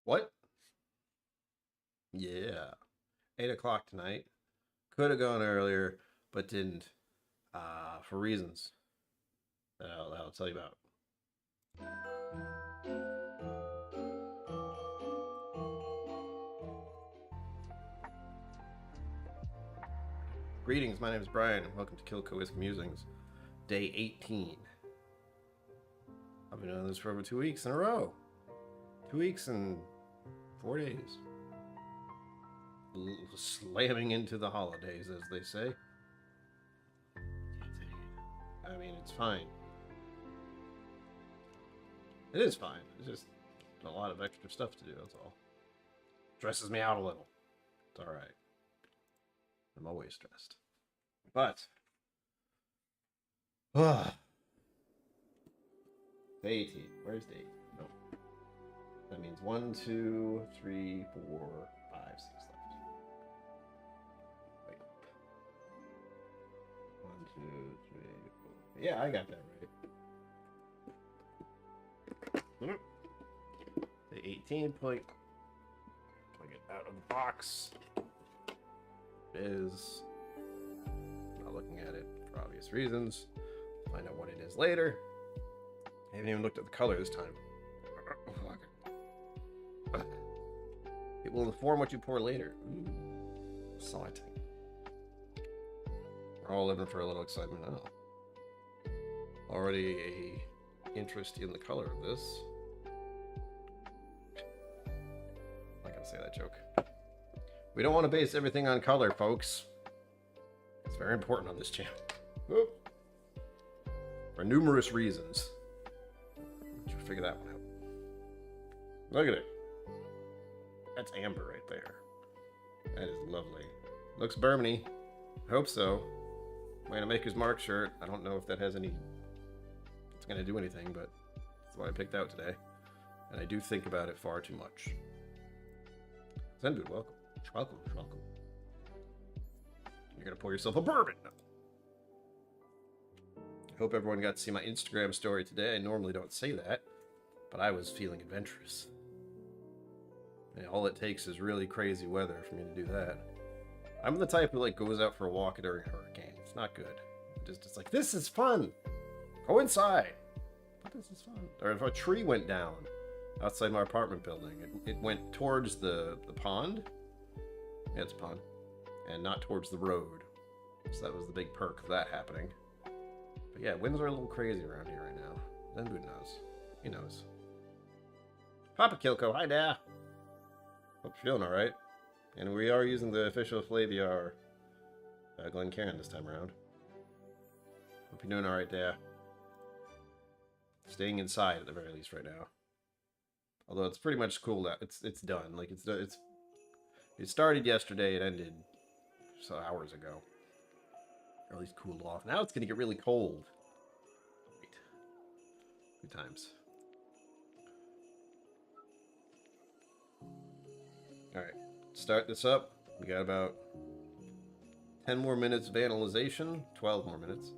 What? Yeah. 8 o'clock tonight. Could have gone earlier, but didn't. For reasons that I'll tell you about. Greetings, my name is Brian, and welcome to KillCo with Musings, day 18. I've been doing this for over 2 weeks in a row. 2 weeks and 4 days. Slamming into the holidays, as they say. I mean, it's fine. It is fine. It's just a lot of extra stuff to do, that's all. Stresses me out a little. It's alright. I'm always stressed. But day 18. Where's day 18? No. That means 1, 2, 3, 4, 5, 6 left. Wait. 1, 2, 3, 4. Yeah, I got that right. Day 18. Plug it out of the box. It is. Not looking at it for obvious reasons. Find out what it is later. I haven't even looked at the color this time. It will inform what you pour later. Ooh, exciting. We're all living for a little excitement now. Already a interest in the color of this. I'm not gonna say that joke. We don't want to base everything on color, folks. It's very important on this channel. Whoop. For numerous reasons. Did you figure that one out? Look at it. That's amber right there. That is lovely. Looks bourbon-y. I hope so. Way to Maker's Mark shirt. I don't know if that has any... It's going to do anything, but that's what I picked out today. And I do think about it far too much. Zendude, welcome. Welcome. You're going to pour yourself a bourbon. I hope everyone got to see my Instagram story today. I normally don't say that, but I was feeling adventurous. And all it takes is really crazy weather for me to do that. I'm the type who goes out for a walk during a hurricane. It's not good. It's like, this is fun. Go inside. But this is fun. Or if a tree went down outside my apartment building, it went towards the pond. Yeah, it's a pond. And not towards the road. So that was the big perk of that happening. But yeah, winds are a little crazy around here right now. Zendude knows. He knows. Papa KillCo, hi there. Hope you're feeling alright. And we are using the official Flaviar Glencairn this time around. Hope you're doing alright there. Staying inside at the very least right now. Although it's pretty much cooled out. It's done. It started yesterday, it ended hours ago. Or at least cooled off. Now it's gonna get really cold. Wait. Good times. Alright, start this up. We got about 10 more minutes of analyzation, 12 more minutes,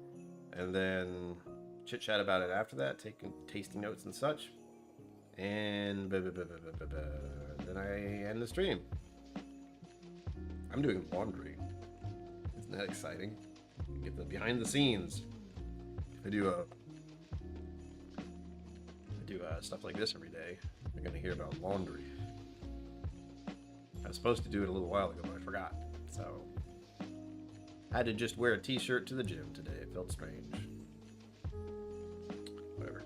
and then chit-chat about it after that, taking tasting notes and such, and then I end the stream. I'm doing laundry. Isn't that exciting? Get the behind the scenes. I do stuff like this every day. You're gonna hear about laundry. I was supposed to do it a little while ago, but I forgot. So, I had to just wear a t-shirt to the gym today. It felt strange. Whatever.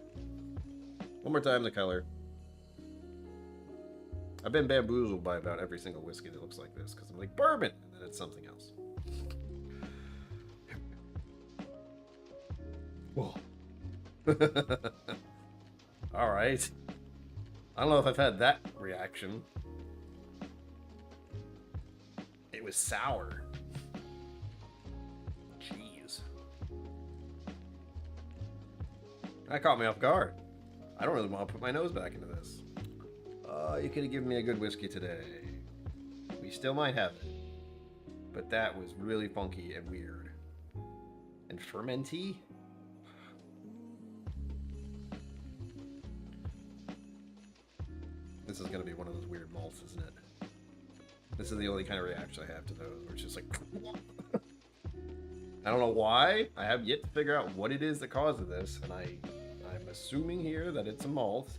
One more time, the color. I've been bamboozled by about every single whiskey that looks like this, because I'm like, bourbon! And then it's something else. Whoa. Alright. I don't know if I've had that reaction. It was sour. Jeez. That caught me off guard. I don't really want to put my nose back into this. You could have given me a good whiskey today. We still might have it. But that was really funky and weird. And fermenty? this is going to be one of those weird malts, isn't it? This is the only kind of reaction I have to those, where it's just like... I don't know why. I have yet to figure out what it is that causes this, and I'm assuming here that it's a malt,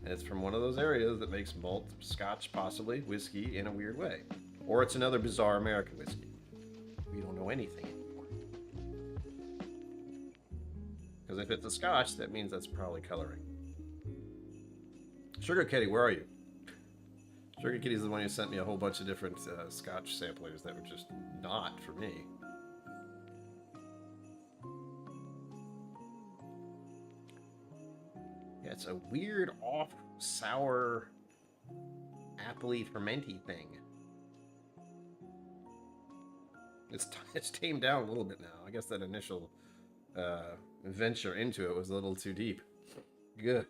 and it's from one of those areas that makes malt, Scotch, possibly, whiskey, in a weird way. Or it's another bizarre American whiskey. We don't know anything anymore. Because if it's a Scotch, that means that's probably coloring. Sugar Kitty, where are you? Sugar Kitty's the one who sent me a whole bunch of different Scotch samplers that were just not for me. Yeah, it's a weird, off, sour, appley, fermenty thing. It's tamed down a little bit now. I guess that initial venture into it was a little too deep. Good.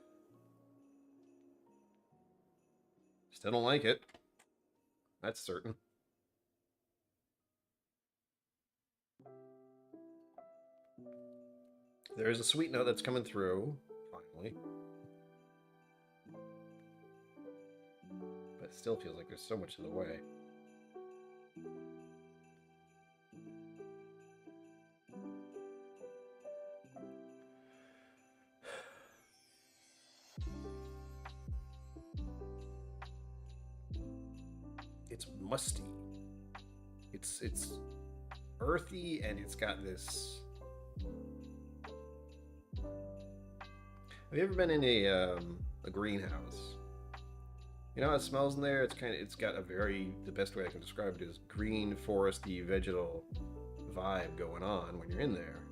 Still don't like it. That's certain. There is a sweet note that's coming through, finally. But it still feels like there's so much in the way. It's musty. It's earthy, and it's got this... Have you ever been in a greenhouse? You know how it smells in there? It's got a very, the best way I can describe it is green, foresty, vegetal vibe going on when you're in there.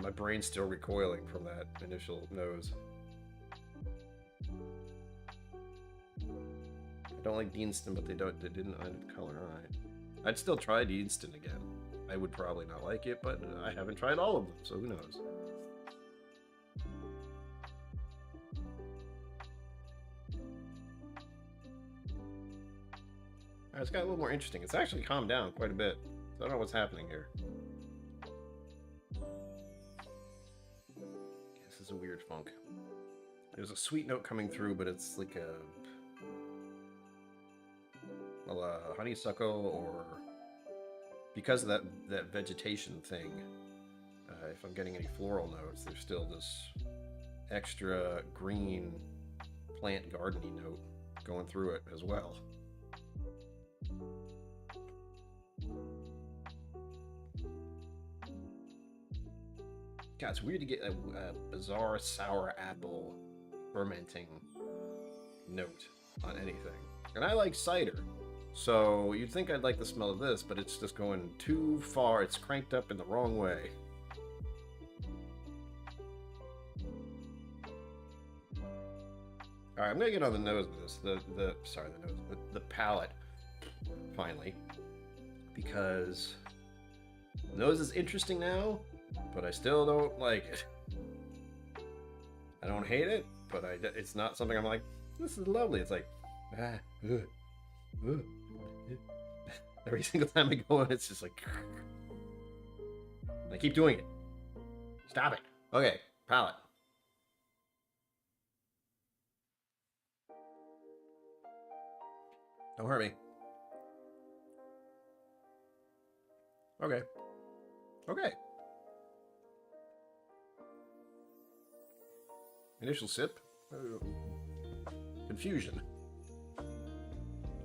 My brain's still recoiling from that initial nose. I don't like Deanston, but they didn't add color. Alright. I'd still try Deanston again. I would probably not like it, but I haven't tried all of them, so who knows. Alright, it's got a little more interesting. It's actually calmed down quite a bit. So I don't know what's happening here. This is a weird funk. There's a sweet note coming through, but it's like a honeysuckle, or because of that vegetation thing, if I'm getting any floral notes, there's still this extra green plant gardening note going through it as well. God, it's weird to get a bizarre sour apple fermenting note on anything. And I like cider, so you'd think I'd like the smell of this, but it's just going too far. It's cranked up in the wrong way. All right, I'm gonna get on the nose of this. The palate, finally, because the nose is interesting now, but I still don't like it. I don't hate it, but it's not something I'm like, this is lovely. It's like, every single time I go in, it's just like, and I keep doing it. Stop it. Okay, palate. Don't hurt me. Okay. Okay. Initial sip. Confusion.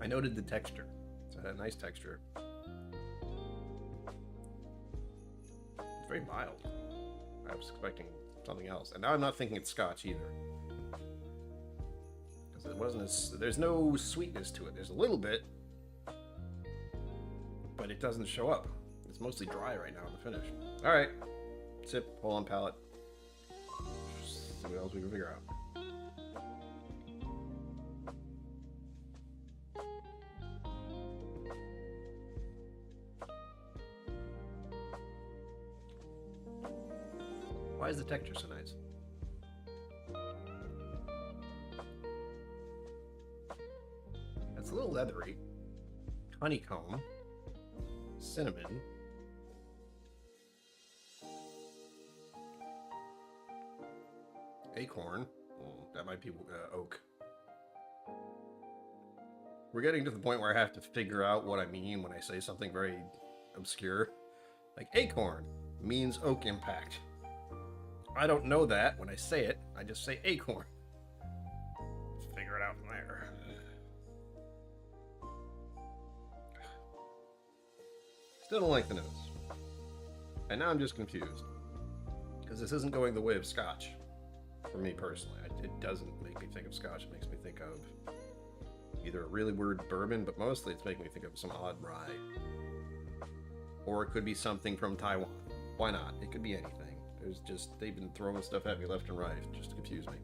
I noted the texture. It's a nice texture. It's very mild. I was expecting something else. And now I'm not thinking it's Scotch either. Because it wasn't as... There's no sweetness to it. There's a little bit. But it doesn't show up. It's mostly dry right now in the finish. Alright. Sip, hold on palate. See what else we can figure out. Why is the texture so nice? It's a little leathery. Honeycomb. Cinnamon. Acorn. That might be oak. We're getting to the point where I have to figure out what I mean when I say something very obscure. Like acorn means oak impact. I don't know that when I say it. I just say acorn. Let's figure it out from there. Still don't like the nose. And now I'm just confused. Because this isn't going the way of Scotch. For me personally. It doesn't make me think of Scotch. It makes me think of either a really weird bourbon, but mostly it's making me think of some odd rye. Or it could be something from Taiwan. Why not? It could be anything. There's just, they've been throwing stuff at me left and right just to confuse me.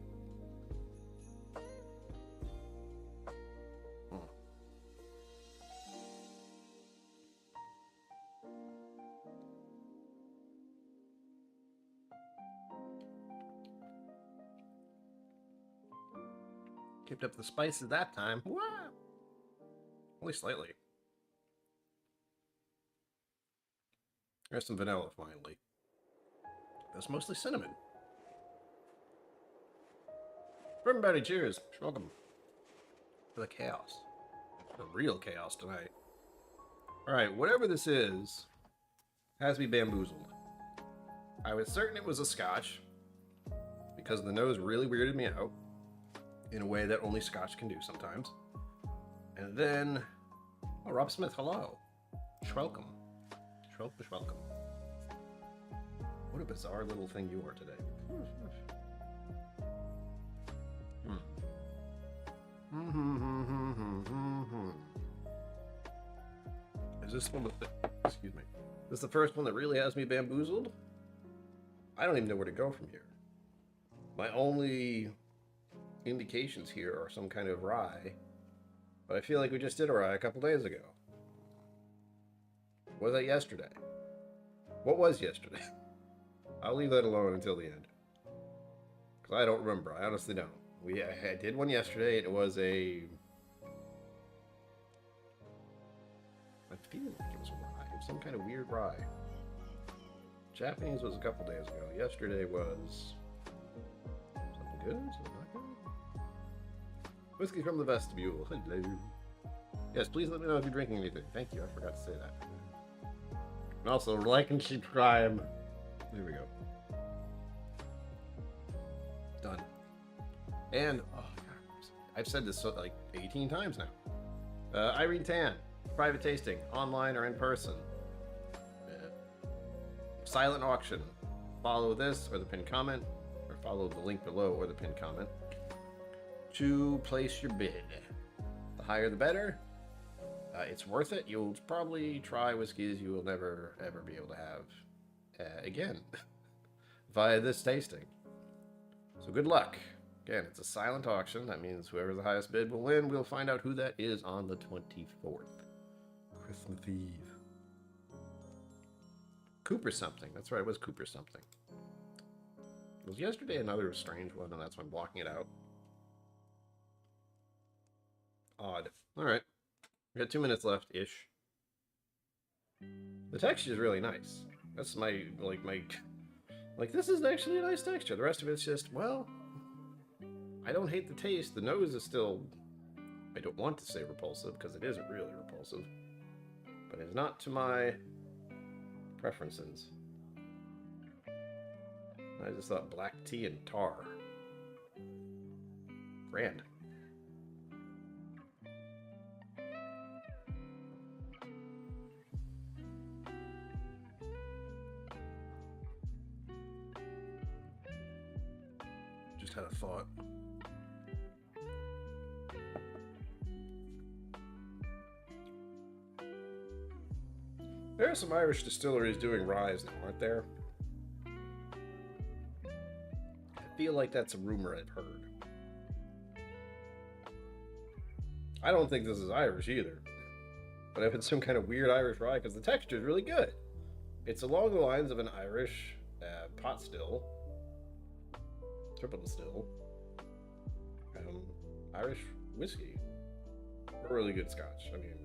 Kept up the spices that time. Wow! Only slightly. There's some vanilla, finally. That's mostly cinnamon. For everybody, cheers. Welcome to the chaos. The real chaos tonight. Alright, whatever this is, has me bamboozled. I was certain it was a Scotch, because the nose really weirded me out, in a way that only Scotch can do sometimes. And then, oh, Rob Smith, hello. Schwelcome. Schwelcome. What a bizarre little thing you are today. Is this one with the, excuse me, is this the first one that really has me bamboozled? I don't even know where to go from here. My only indications here are some kind of rye, but I feel like we just did a rye a couple days ago. Was that yesterday? What was yesterday? I'll leave that alone until the end, because I don't remember. I honestly don't. I did one yesterday, and it was a, I feel like it was a rye. It was some kind of weird rye. Japanese was a couple days ago. Yesterday was something good, something not good. Whiskey from the vestibule. Hello. Yes, please let me know if you're drinking anything. Thank you. I forgot to say that. And also, like and subscribe. There we go. Done. And, oh God, I've said this like 18 times now. Irene Tan, private tasting, online or in person. Silent auction. Follow this or the pinned comment, or follow the link below or the pinned comment to place your bid. The higher the better. It's worth it. You'll probably try whiskeys you will never ever be able to have again via this tasting. So good luck. Again, it's a silent auction. That means whoever's the highest bid will win. We'll find out who that is on the 24th. Christmas Eve. Cooper something. That's right, it was Cooper something. Was yesterday another strange one, and that's why I'm blocking it out? Odd. Alright. We got 2 minutes left-ish. The texture is really nice. That's my, like, this is actually a nice texture. The rest of it's just, well, I don't hate the taste. The nose is still, I don't want to say repulsive, because it isn't really repulsive. But it's not to my preferences. I just thought black tea and tar. Grand. Just had a thought. There are some Irish distilleries doing ryes now, aren't there? I feel like that's a rumor I've heard. I don't think this is Irish either. But if it's some kind of weird Irish rye, because the texture is really good. It's along the lines of an Irish pot still. Triple distill. Irish whiskey. A really good Scotch. I mean,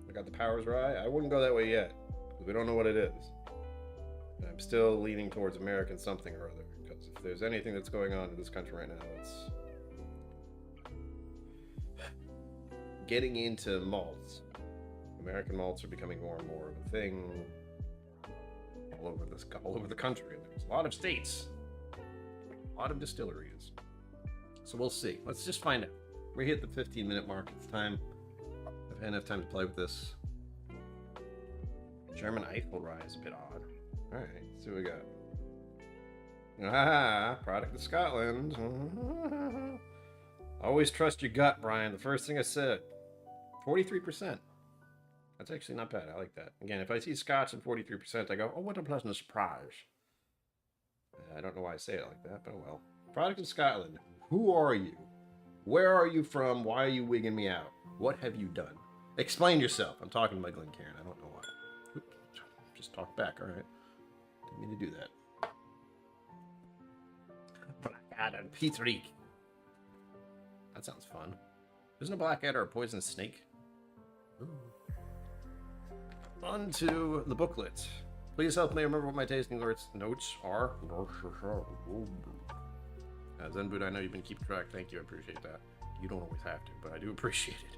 I got the Powers Rye. I wouldn't go that way yet, because we don't know what it is. I'm still leaning towards American something or other, because if there's anything that's going on in this country right now, it's getting into malts. American malts are becoming more and more of a thing all over the country. There's a lot of states, a lot of distilleries. So we'll see. Let's just find out. We hit the 15-minute mark. It's time. I've had enough time to play with this. German Eiffel rye is a bit odd. All right, let's see what we got. Ah, product of Scotland. Always trust your gut, Brian. The first thing I said. 43%. That's actually not bad. I like that. Again, if I see Scotch and 43%, I go, oh, what a pleasant surprise. I don't know why I say it like that, but oh well. Product of Scotland. Who are you? Where are you from? Why are you wigging me out? What have you done? Explain yourself. I'm talking to my Glencairn. I don't know why. Oops. Just talk back, all right? Didn't mean to do that. Blackadder Pietrick. That sounds fun. Isn't a blackadder a poisonous snake? Ooh. On to the booklet. Please help me remember what my tasting notes are. Zenboot, I know you've been keeping track. Thank you, I appreciate that. You don't always have to, but I do appreciate it.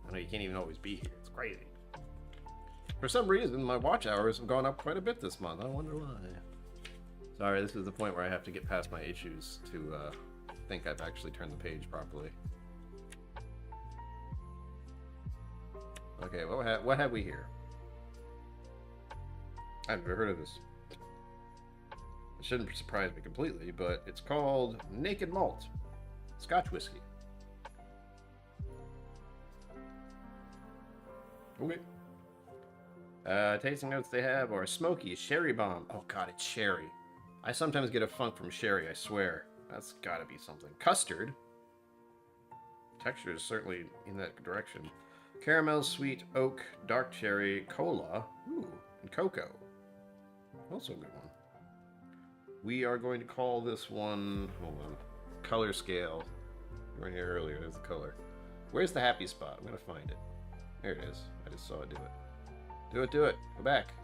I know you can't even always be here. It's crazy. For some reason, my watch hours have gone up quite a bit this month. I wonder why. Sorry, this is the point where I have to get past my issues to think I've actually turned the page properly. Okay, what have we here? I've never heard of this. It shouldn't surprise me completely, but it's called Naked Malt Scotch whiskey. Okay. Tasting notes they have are smoky, sherry bomb. Oh god, it's sherry. I sometimes get a funk from sherry, I swear. That's gotta be something. Custard. Texture is certainly in that direction. Caramel, sweet, oak, dark cherry, cola, ooh, and cocoa. Also a good one. We are going to call this one, hold on, color scale. We were in here earlier, there's the color. Where's the happy spot? I'm going to find it. There it is. I just saw it do it. Do it. Go back.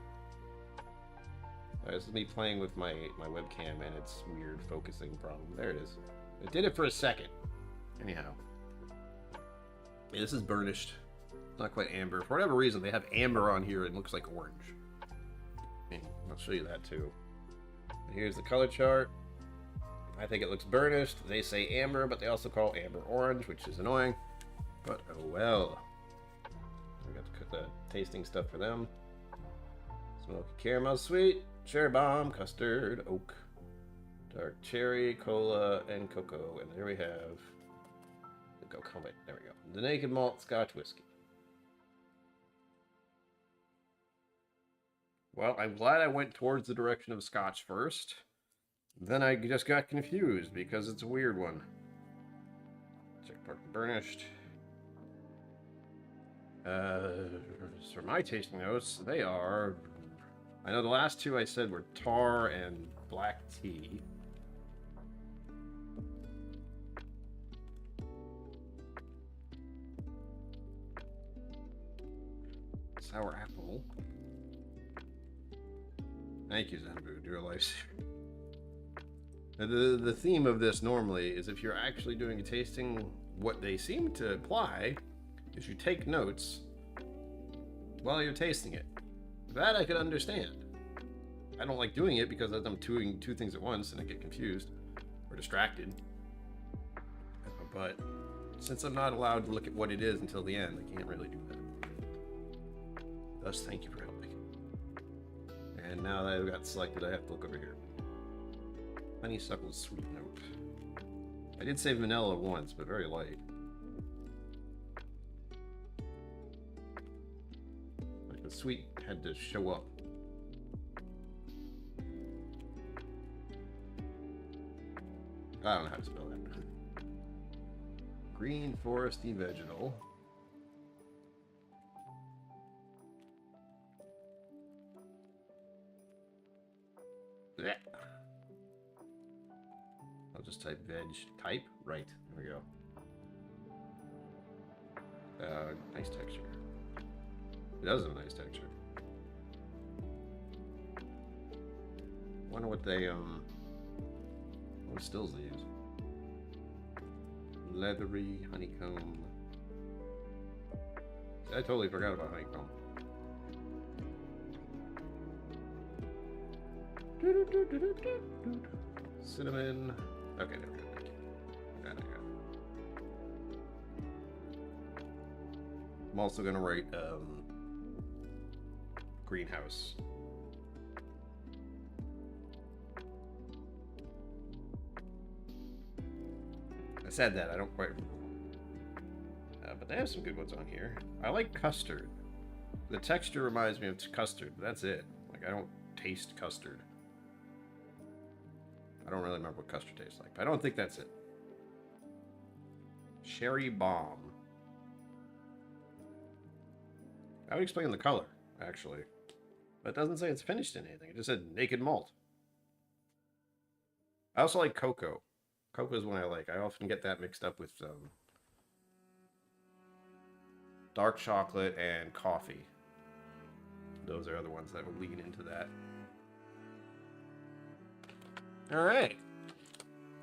This is me playing with my webcam and its weird focusing problem. There it is. It did it for a second. Anyhow. Yeah, this is burnished. Not quite amber. For whatever reason, they have amber on here and it looks like orange. I'll show you that too. Here's the color chart. I think it looks burnished. They say amber, but they also call amber orange, which is annoying. But oh well. We got to cut the tasting stuff for them. Smoky caramel sweet, cherry bomb, custard, oak, dark cherry, cola, and cocoa. And there we have the cocoa. There we go. The Naked Malt Scotch whiskey. Well, I'm glad I went towards the direction of Scotch first. Then I just got confused because it's a weird one. Check part burnished. For my tasting notes, they are... I know the last two I said were tar and black tea. Sour apple. Thank you, Zenboot. You're a lifesaver. The theme of this normally is if you're actually doing a tasting, what they seem to imply is you take notes while you're tasting it. That I could understand. I don't like doing it because I'm doing two things at once and I get confused or distracted. But since I'm not allowed to look at what it is until the end, I can't really do that. Thus, thank you for helping. And now that I've got selected, I have to look over here. Honeysuckle sweet note. I did say vanilla once, but very light. Like the sweet had to show up. I don't know how to spell that. Green foresty vegetal. Blech. I'll just type veg. Type? Right. There we go. Nice texture. It does have a nice texture. wonder what they what stills they use. Leathery honeycomb. I totally forgot about honeycomb. Cinnamon. Okay, there we go. Thank you. I'm also gonna write greenhouse. I said that, I don't quite remember. But they have some good ones on here. I like custard. The texture reminds me of custard, but that's it. Like, I don't taste custard. I don't really remember what custard tastes like, but I don't think that's it. Sherry bomb. I would explain the color, actually. But it doesn't say it's finished in anything. It just said naked malt. I also like cocoa. Cocoa is one I like. I often get that mixed up with dark chocolate and coffee. Those are other ones that would lean into that. Alright.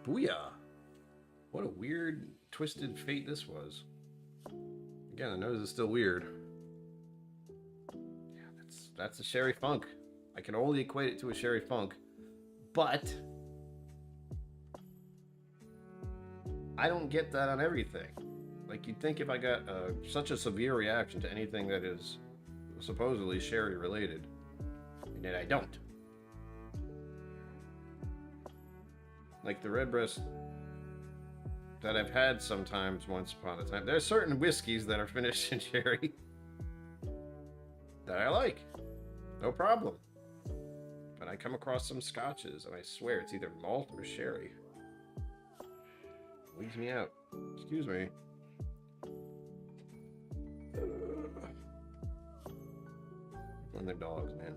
Booyah. What a weird, twisted fate this was. Again, the nose is still weird. Yeah, that's a sherry funk. I can only equate it to a sherry funk. But I don't get that on everything. Like, you'd think if I got such a severe reaction to anything that is supposedly sherry related, and yet I don't. Like the redbreast that I've had sometimes once upon a time. There's certain whiskeys that are finished in sherry that I like. No problem. But I come across some scotches and I swear it's either malt or sherry. Leaves me out. Excuse me. One of them dogs, man.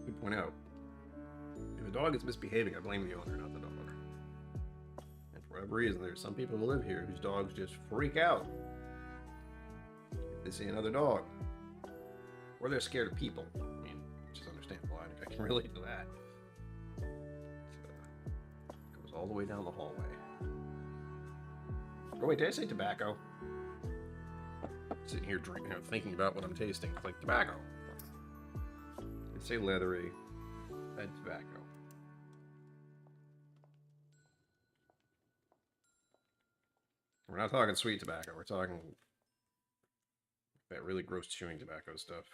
Good point out. If a dog is misbehaving, I blame the owner, not the dog. And for whatever reason, there's some people who live here whose dogs just freak out if they see another dog. Or they're scared of people. I mean, which is understandable. I can relate to that. It goes all the way down the hallway. Oh wait, did I say tobacco? Sitting here drinking, thinking about what I'm tasting. It's like tobacco. They say leathery. And tobacco. We're not talking sweet tobacco. We're talking that really gross chewing tobacco stuff.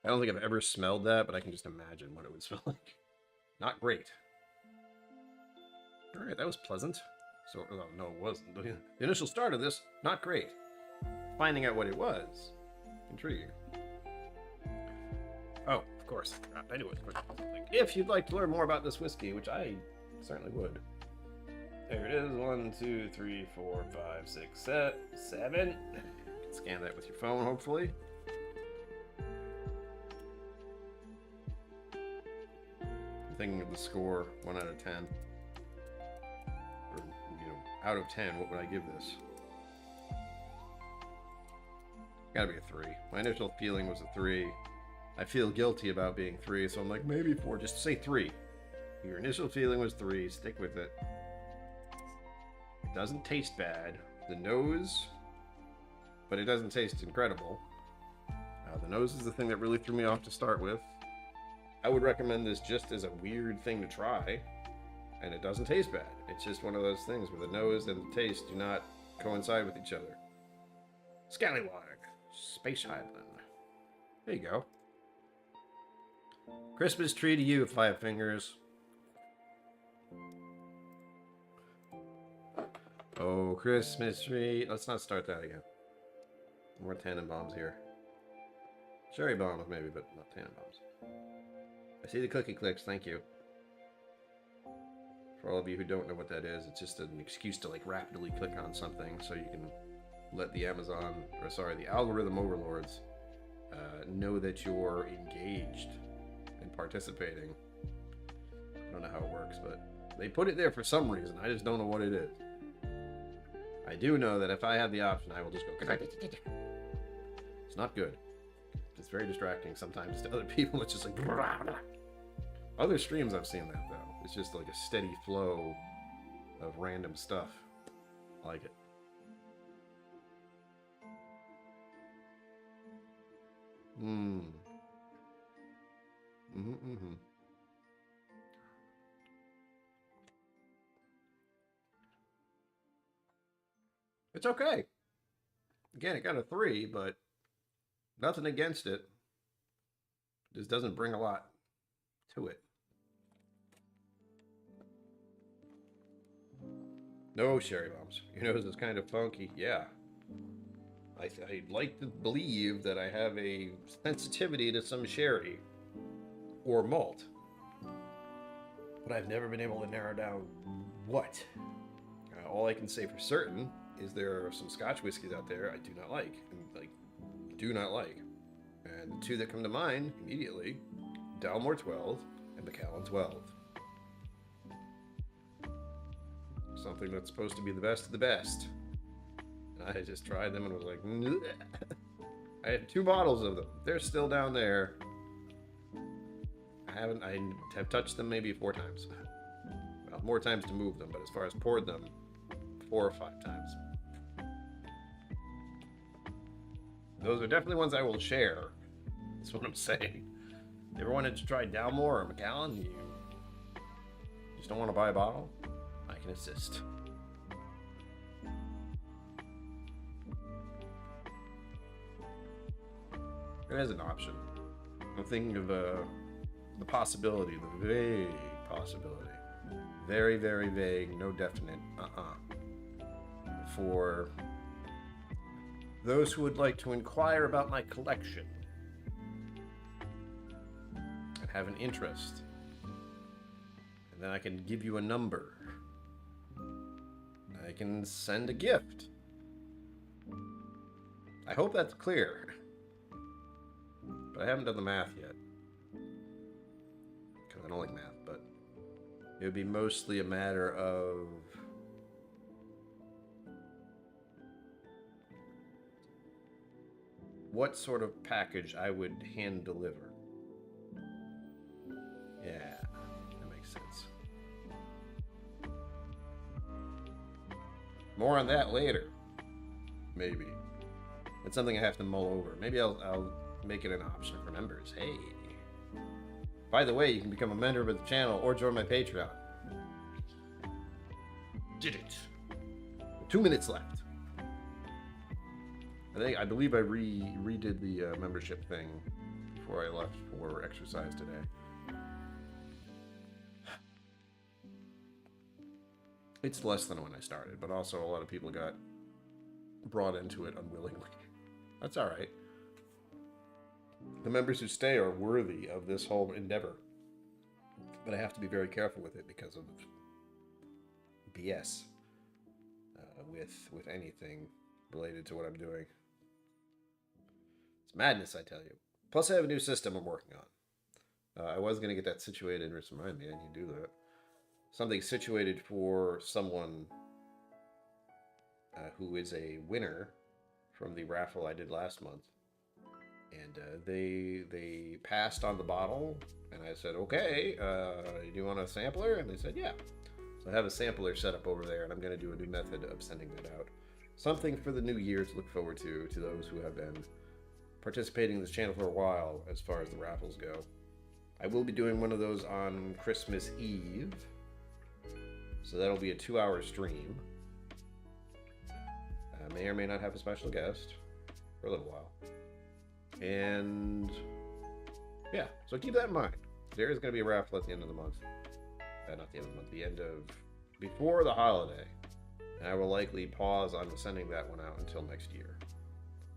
I don't think I've ever smelled that, but I can just imagine what it would smell like. Not great. Alright, that was pleasant. So, oh, no, it wasn't. The initial start of this, not great. Finding out what it was, intriguing. Oh, of course. I knew it. If you'd like to learn more about this whiskey, which I certainly would. There it is. 1, 2, 3, 4, 5, 6, 7. You can scan that with your phone, hopefully. I'm thinking of the score, 1 out of 10. Or, you know, out of 10, what would I give this? Gotta be a 3. My initial feeling was a 3. I feel guilty about being 3, so I'm like, maybe 4. Just say 3. Your initial feeling was 3. Stick with it. It doesn't taste bad. The nose, but it doesn't taste incredible. The nose is the thing that really threw me off to start with. I would recommend this just as a weird thing to try, and it doesn't taste bad. It's just one of those things where the nose and the taste do not coincide with each other. Scallywag, Space Highland. There you go. Christmas tree to you, Five Fingers. Oh, Christmas tree. Let's not start that again. More Tannenbaums here. Cherry bombs maybe, but not Tannenbaums. I see the cookie clicks, thank you. For all of you who don't know what that is, it's just an excuse to like rapidly click on something so you can let the the algorithm overlords know that you're engaged and participating. I don't know how it works, but they put it there for some reason. I just don't know what it is. I do know that if I had the option, I will just go. It's not good. It's very distracting sometimes to other people. It's just like. Other streams I've seen that though. It's just like a steady flow of random stuff. I like it. It's okay. Again, it got a 3, but nothing against it. Just doesn't bring a lot to it. No sherry bombs. Your nose is kind of funky. Yeah. I'd like to believe that I have a sensitivity to some sherry or malt, but I've never been able to narrow down what. All I can say for certain is there are some Scotch whiskeys out there I do not like, do not like. And the two that come to mind immediately, Dalmore 12 and Macallan 12. Something that's supposed to be the best of the best. And I just tried them and was like, bleh. I had 2 bottles of them. They're still down there. I have touched them maybe 4 times. Well, more times to move them, but as far as poured them, 4 or 5 times. Those are definitely ones I will share. That's what I'm saying. You ever wanted to try Dalmore or Macallan? You just don't want to buy a bottle? I can assist. It is an option. I'm thinking of the possibility, the vague possibility. Very, very vague, no definite, for those who would like to inquire about my collection and have an interest. And then I can give you a number. I can send a gift. I hope that's clear. But I haven't done the math yet. Because I don't like math, but it would be mostly a matter of what sort of package I would hand deliver. Yeah, that makes sense. More on that later. Maybe. It's something I have to mull over. Maybe I'll make it an option for members. Hey. By the way, you can become a member of the channel or join my Patreon. Did it. 2 minutes left. I believe I redid the membership thing before I left for exercise today. It's less than when I started, but also a lot of people got brought into it unwillingly. That's all right. The members who stay are worthy of this whole endeavor. But I have to be very careful with it because of BS with anything related to what I'm doing. It's madness, I tell you. Plus, I have a new system I'm working on. I was going to get that situated. Just remind me, I need to do that. Something situated for someone who is a winner from the raffle I did last month. And they passed on the bottle, and I said, okay, do you want a sampler? And they said, yeah. So I have a sampler set up over there, and I'm going to do a new method of sending that out. Something for the new year to look forward to those who have been participating in this channel for a while as far as the raffles go. I will be doing one of those on Christmas Eve, so that'll be a 2-hour stream. I may or may not have a special guest for a little while. And yeah, so keep that in mind. There is going to be a raffle at the end of the month. Not the end of the month, the end of before the holiday. And I will likely pause on sending that one out until next year.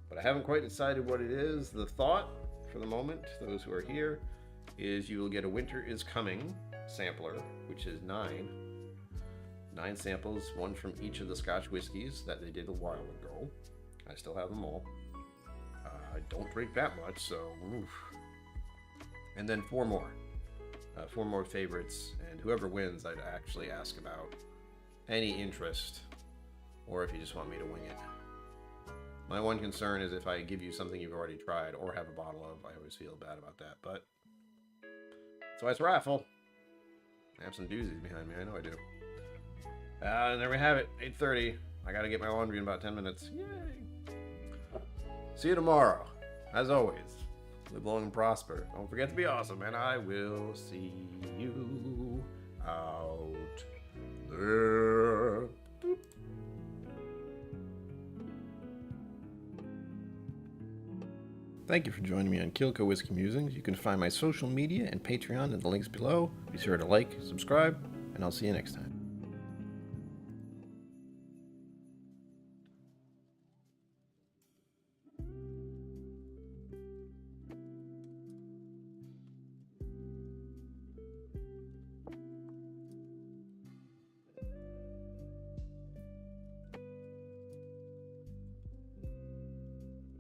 But I haven't quite decided what it is. The thought, for the moment, those who are here, is you will get a Winter is Coming sampler, which is 9 samples, one from each of the Scotch whiskeys that they did a while ago. I still have them all. I don't drink that much, so oof. And then 4 more. 4 more favorites, and whoever wins, I'd actually ask about any interest or if you just want me to wing it. My one concern is if I give you something you've already tried or have a bottle of, I always feel bad about that, but that's why it's a raffle. I have some doozies behind me, I know I do. And there we have it, 8:30. I gotta get my laundry in about 10 minutes. Yay! See you tomorrow. As always, live long and prosper. Don't forget to be awesome, and I will see you out there. Boop. Thank you for joining me on KillCo Whiskey Musings. You can find my social media and Patreon in the links below. Be sure to like, subscribe, and I'll see you next time.